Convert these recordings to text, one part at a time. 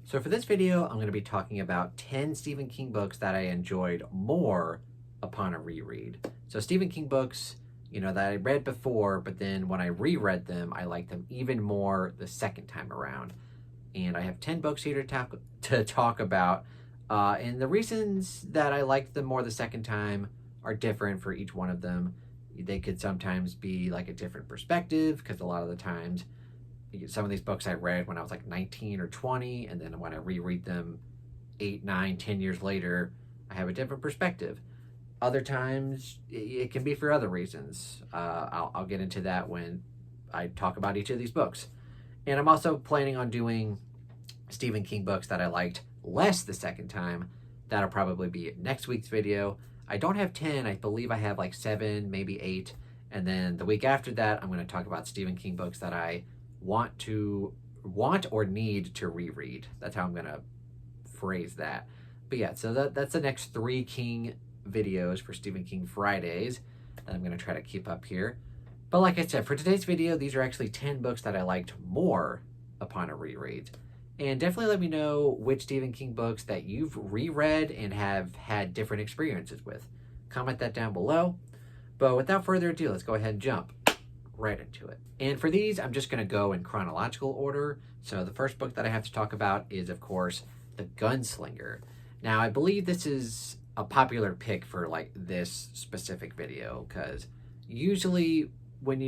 So for this video, I'm going to be talking about 10 Stephen King books that I enjoyed more upon a reread. So Stephen King books, that I read before, but then when I reread them, I liked them even more the second time around. And I have 10 books here to talk about. And the reasons that I liked them more the second time are different for each one of them. They could sometimes be like a different perspective, because a lot of the times some of these books I read when I was like 19 or 20, and then when I reread them 8, 9, 10 years later, I have a different perspective. Other times it can be for other reasons. I'll get into that when I talk about each of these books. And I'm also planning on doing Stephen King books that I liked less the second time. That'll probably be next week's video. I don't have 10. I believe I have like 7, maybe 8. And then the week after that, I'm going to talk about Stephen King books that I want or need to reread. That's how I'm going to phrase that. But yeah, so that's the next 3 King videos for Stephen King Fridays that I'm going to try to keep up here. But like I said, for today's video, these are actually 10 books that I liked more upon a reread. And definitely let me know which Stephen King books that you've reread and have had different experiences with. Comment that down below. But without further ado, let's go ahead and jump right into it. And for these, I'm just going to go in chronological order. So the first book that I have to talk about is, of course, The Gunslinger. Now, I believe this is a popular pick for like this specific video, because usually when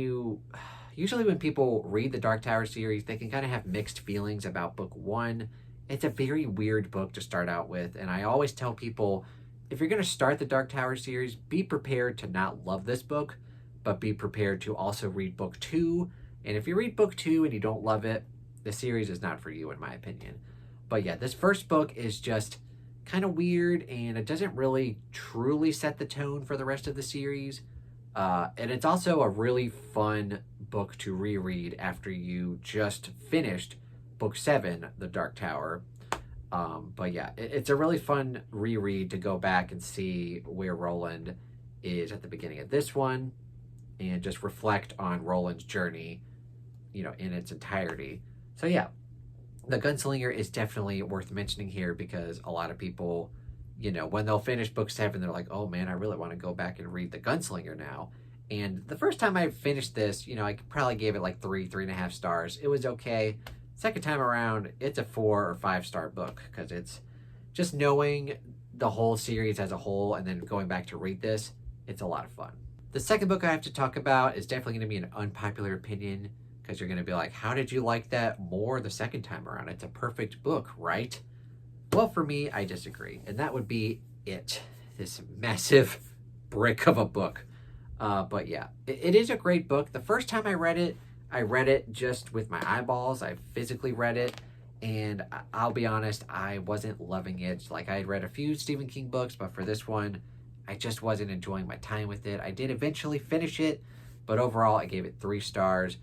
people read the Dark Tower series, they can kind of have mixed feelings about book 1. It's a very weird book to start out with, and I always tell people, if you're going to start the Dark Tower series, be prepared to not love this book, but be prepared to also read book 2. And if you read book 2 and you don't love it, the series is not for you, in my opinion. But yeah, this first book is just kind of weird, and it doesn't really truly set the tone for the rest of the series. And it's also a really fun book to reread after you just finished book 7, The Dark Tower. But yeah, it's a really fun reread to go back and see where Roland is at the beginning of this one, and just reflect on Roland's journey, in its entirety. So yeah, The Gunslinger is definitely worth mentioning here, because a lot of people, when they'll finish book 7, they're like, oh man, I really want to go back and read The Gunslinger now. And the first time I finished this, I probably gave it like 3.5 stars. It was okay. Second time around, it's a 4 or 5 star book, because it's just knowing the whole series as a whole and then going back to read this, it's a lot of fun. The second book I have to talk about is definitely going to be an unpopular opinion, because you're going to be like, how did you like that more the second time around? It's a perfect book, right? Well, for me, I disagree. And that would be It. This massive brick of a book. But yeah, it is a great book. The first time I read it just with my eyeballs. I physically read it. And I'll be honest, I wasn't loving it. Like, I had read a few Stephen King books, but for this one, I just wasn't enjoying my time with it. I did eventually finish it, but overall, I gave it 3 stars.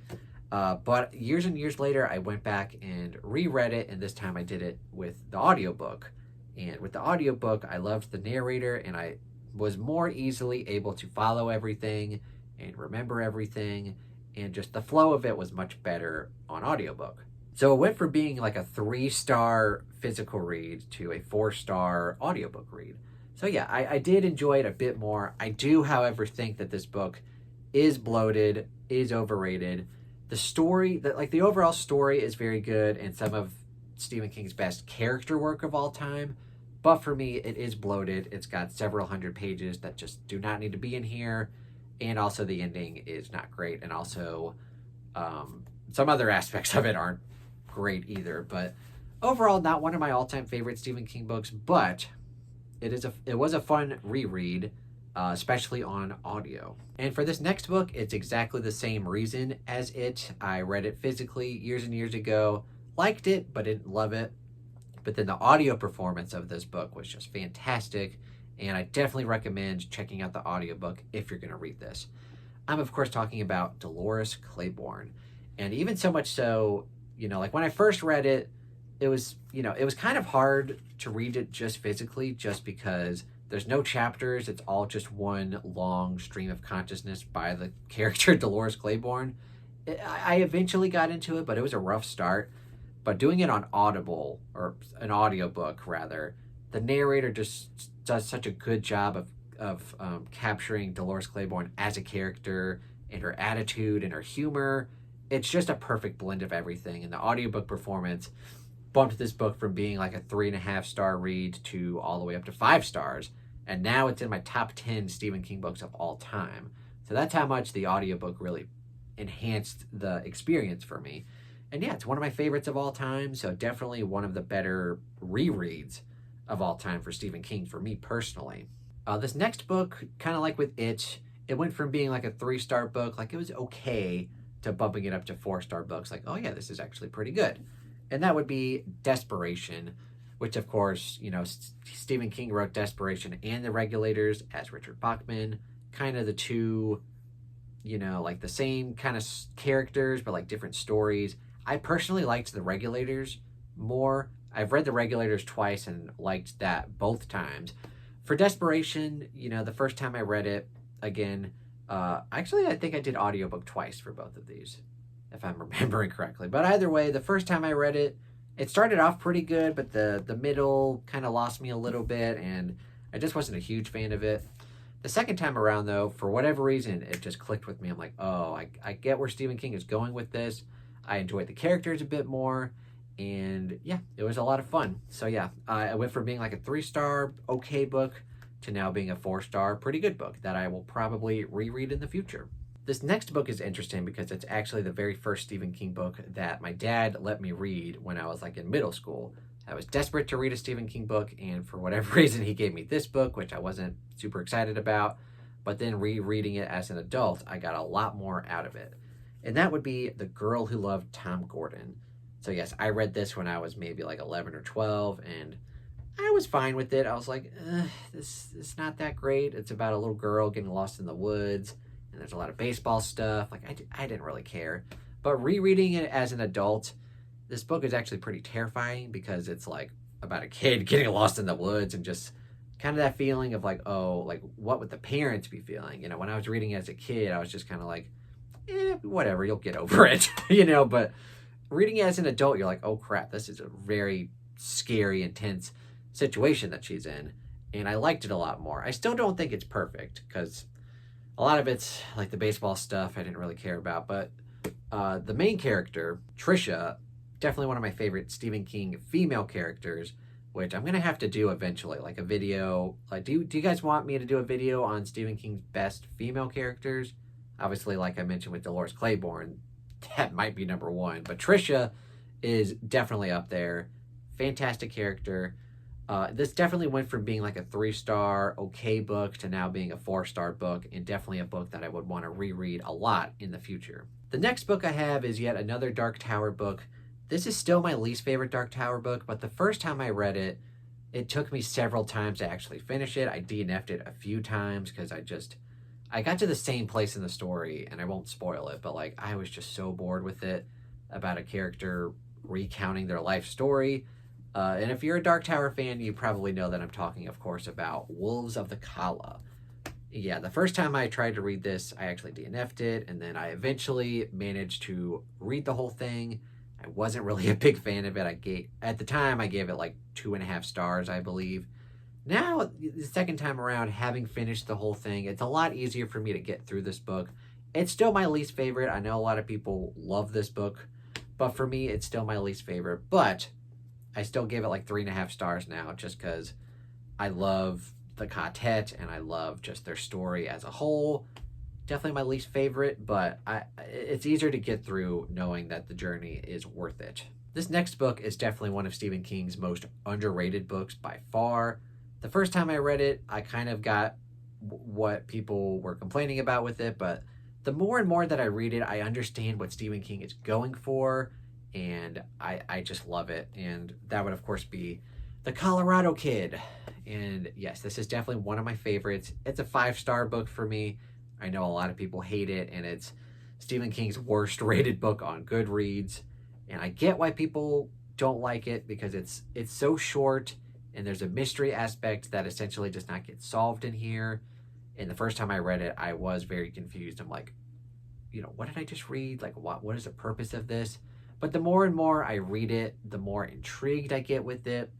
But years and years later, I went back and reread it, and this time I did it with the audiobook. And with the audiobook, I loved the narrator, and I was more easily able to follow everything and remember everything, and just the flow of it was much better on audiobook. So it went from being like a 3-star physical read to a 4-star audiobook read. So yeah, I did enjoy it a bit more. I do, however, think that this book is bloated, is overrated. The story, the overall story is very good, and some of Stephen King's best character work of all time. But for me, it is bloated. It's got several hundred pages that just do not need to be in here. And also the ending is not great. And also some other aspects of it aren't great either. But overall, not one of my all-time favorite Stephen King books, but it was a fun reread, especially on audio. And for this next book, it's exactly the same reason as it. I read it physically years and years ago, liked it, but didn't love it. But then the audio performance of this book was just fantastic, and I definitely recommend checking out the audiobook if you're going to read this. I'm, of course, talking about Dolores Claiborne. And even so much so, like when I first read it, it was kind of hard to read it just physically, just because there's no chapters. It's all just one long stream of consciousness by the character Dolores Claiborne. I eventually got into it, but it was a rough start. But doing it on Audible, or an audiobook rather, the narrator just does such a good job of capturing Dolores Claiborne as a character and her attitude and her humor. It's just a perfect blend of everything. And the audiobook performance bumped this book from being like a 3.5 star read to all the way up to 5 stars. And now it's in my top 10 Stephen King books of all time. So that's how much the audiobook really enhanced the experience for me. And yeah, it's one of my favorites of all time. So definitely one of the better rereads of all time for Stephen King, for me personally. This next book, kind of like with it went from being like a 3-star book, like it was okay, to bumping it up to 4-star books. Like, oh yeah, this is actually pretty good. And that would be Desperation, which of course, Stephen King wrote Desperation and The Regulators as Richard Bachman, kind of the two, like the same kind of characters, but like different stories. I personally liked The Regulators more. I've read The Regulators twice and liked that both times. For Desperation, the first time I read it, again, actually I think I did audiobook twice for both of these, if I'm remembering correctly. But either way, the first time I read it, it started off pretty good, but the middle kind of lost me a little bit, and I just wasn't a huge fan of it. The second time around, though, for whatever reason, it just clicked with me. I'm like, oh, I get where Stephen King is going with this. I enjoyed the characters a bit more, and yeah, it was a lot of fun. So yeah, I went from being like a 3-star okay book to now being a 4-star pretty good book that I will probably reread in the future. This next book is interesting because it's actually the very first Stephen King book that my dad let me read when I was like in middle school. I was desperate to read a Stephen King book, and for whatever reason, he gave me this book, which I wasn't super excited about. But then rereading it as an adult, I got a lot more out of it. And that would be The Girl Who Loved Tom Gordon. So yes, I read this when I was maybe like 11 or 12, and I was fine with it. I was like, this is not that great. It's about a little girl getting lost in the woods, and there's a lot of baseball stuff. Like, I didn't really care. But rereading it as an adult, this book is actually pretty terrifying because it's like about a kid getting lost in the woods, and just kind of that feeling of like, oh, like what would the parents be feeling? When I was reading it as a kid, I was just kind of like, whatever, you'll get over it, but reading it as an adult, you're like, oh crap, this is a very scary, intense situation that she's in. And I liked it a lot more. I still don't think it's perfect because a lot of it's like the baseball stuff I didn't really care about, but the main character, Trisha, definitely one of my favorite Stephen King female characters, which I'm gonna have to do eventually, like a video. Like, do you guys want me to do a video on Stephen King's best female characters? Obviously, like I mentioned with Dolores Claiborne, that might be number one, but Trisha is definitely up there. Fantastic character. This definitely went from being like a 3-star okay book to now being a 4-star book, and definitely a book that I would want to reread a lot in the future. The next book I have is yet another Dark Tower book. This is still my least favorite Dark Tower book, but the first time I read it, it took me several times to actually finish it. I DNF'd it a few times because I got to the same place in the story, and I won't spoil it, but like I was just so bored with it, about a character recounting their life story. And if you're a Dark Tower fan, you probably know that I'm talking, of course, about Wolves of the Calla. Yeah, the first time I tried to read this, I actually DNF'd it, and then I eventually managed to read the whole thing. I wasn't really a big fan of it. At the time, I gave it like 2.5 stars, I believe. Now, the second time around, having finished the whole thing, it's a lot easier for me to get through this book. It's still my least favorite. I know a lot of people love this book, but for me, it's still my least favorite. But I still give it like 3.5 stars now, just because I love the quartet and I love just their story as a whole. Definitely my least favorite, but it's easier to get through knowing that the journey is worth it. This next book is definitely one of Stephen King's most underrated books by far. The first time I read it, I kind of got what people were complaining about with it, but the more and more that I read it, I understand what Stephen King is going for, and I just love it. And that would, of course, be The Colorado Kid. And yes, this is definitely one of my favorites. It's a 5-star book for me. I know a lot of people hate it, and it's Stephen King's worst rated book on Goodreads. And I get why people don't like it, because it's so short, and there's a mystery aspect that essentially does not get solved in here. And the first time I read it, I was very confused. I'm like, what did I just read? Like, what is the purpose of this? But the more and more I read it, the more intrigued I get with it,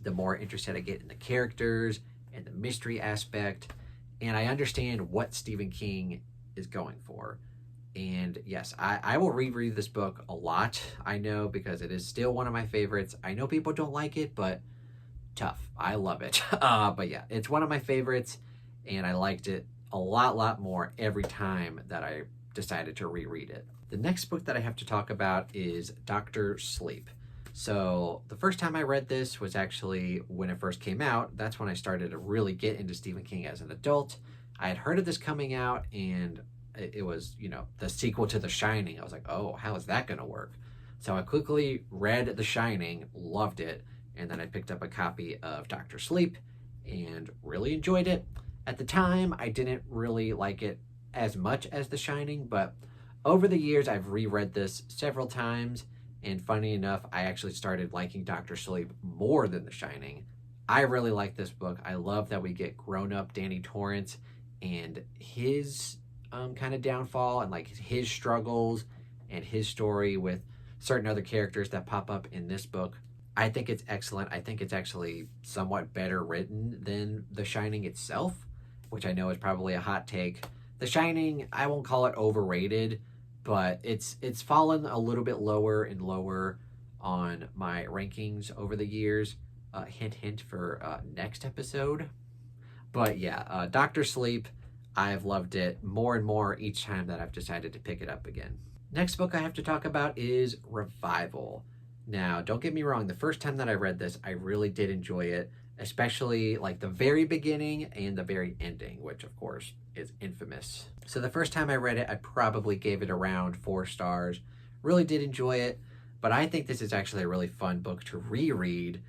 the more interested I get in the characters and the mystery aspect, and I understand what Stephen King is going for. And yes, I will reread this book a lot, I know, because it is still one of my favorites. I know people don't like it, but tough. I love it. But yeah, it's one of my favorites, and I liked it a lot more every time that I decided to reread it. The next book that I have to talk about is Dr. Sleep. So the first time I read this was actually when it first came out. That's when I started to really get into Stephen King as an adult. I had heard of this coming out, and it was, you know, the sequel to The Shining. I was like, oh, how is that going to work? So I quickly read The Shining, loved it, and then I picked up a copy of Dr. Sleep and really enjoyed it. At the time, I didn't really like it as much as The Shining, but over the years, I've reread this several times, and funny enough, I actually started liking Dr. Sleep more than The Shining. I really like this book. I love that we get grown-up Danny Torrance and his kind of downfall, and like his struggles and his story with certain other characters that pop up in this book. I think it's excellent. I think it's actually somewhat better written than The Shining itself, which I know is probably a hot take. The Shining, I won't call it overrated, but it's fallen a little bit lower and lower on my rankings over the years. Hint, hint for next episode. But yeah, Dr. Sleep, I've loved it more and more each time that I've decided to pick it up again. Next book I have to talk about is Revival. Now, don't get me wrong, the first time that I read this, I really did enjoy it, especially like the very beginning and the very ending, which of course is infamous. So the first time I read it, I probably gave it around 4 stars. Really did enjoy it, but I think this is actually a really fun book to reread,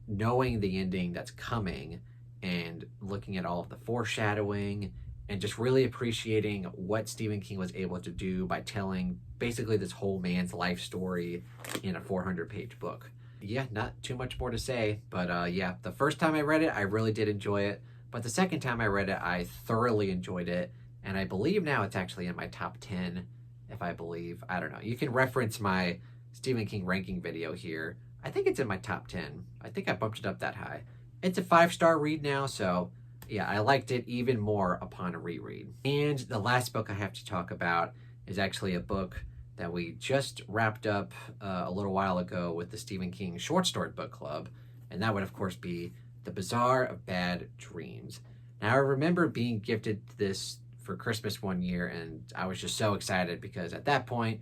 knowing the ending that's coming and looking at all of the foreshadowing and just really appreciating what Stephen King was able to do by telling basically this whole man's life story in a 400-page book. Yeah, not too much more to say, but yeah, the first time I read it, I really did enjoy it. But the second time I read it, I thoroughly enjoyed it. And I believe now it's actually in my top 10, if I believe. I don't know. You can reference my Stephen King ranking video here. I think it's in my top 10. I think I bumped it up that high. It's a 5-star read now, so yeah, I liked it even more upon a reread. And the last book I have to talk about is actually a book that we just wrapped up a little while ago with the Stephen King Short Story Book Club, and that would of course be The Bazaar of Bad Dreams. Now, I remember being gifted this for Christmas one year, and I was just so excited because at that point,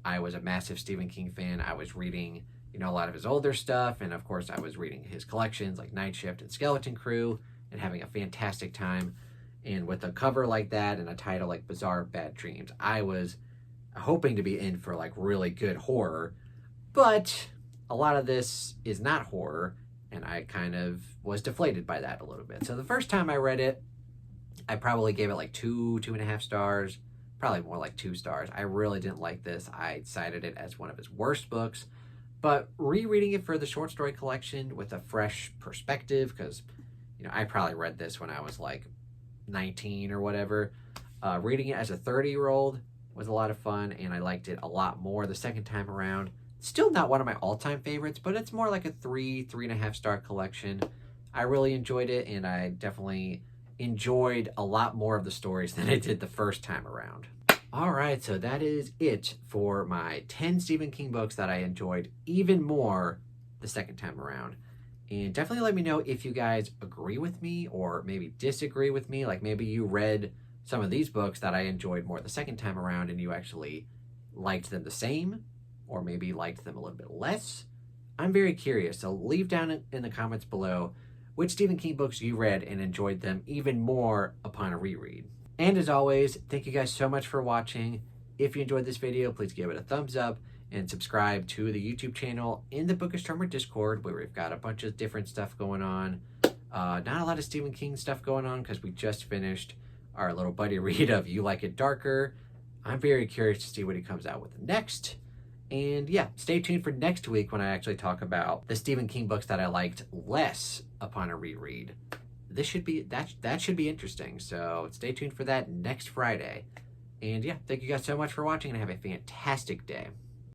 I was a massive Stephen King fan. I was reading, you know, a lot of his older stuff, and of course, I was reading his collections like Night Shift and Skeleton Crew, and having a fantastic time. And with a cover like that and a title like Bazaar of Bad Dreams, I was hoping to be in for like really good horror, but a lot of this is not horror, and I kind of was deflated by that a little bit. So the first time I read it, I probably gave it like 2.5 stars, probably more like 2 stars. I really didn't like this. I cited it as one of his worst books, but rereading it for the short story collection with a fresh perspective, because, you know, I probably read this when I was like 19 or whatever. Reading it as a 30-year-old was a lot of fun, and I liked it a lot more the second time around. Still not one of my all-time favorites, but it's more like a 3.5 star collection. I really enjoyed it, and I definitely enjoyed a lot more of the stories than I did the first time around. All right, so that is it for my 10 Stephen King books that I enjoyed even more the second time around. And definitely let me know if you guys agree with me or maybe disagree with me. Like maybe you read some of these books that I enjoyed more the second time around and you actually liked them the same, or maybe liked them a little bit less. I'm very curious, so leave down in the comments below which Stephen King books you read and enjoyed them even more upon a reread. And as always, thank you guys so much for watching. If you enjoyed this video, please give it a thumbs up and subscribe to the YouTube channel in the Book Astronomer Discord, where we've got a bunch of different stuff going on. Not a lot of Stephen King stuff going on because we just finished our little buddy read of You Like It Darker. I'm very curious to see what he comes out with next. And yeah, stay tuned for next week when I actually talk about the Stephen King books that I liked less upon a reread. This should be, that should be interesting. So stay tuned for that next Friday. And yeah, thank you guys so much for watching and have a fantastic day.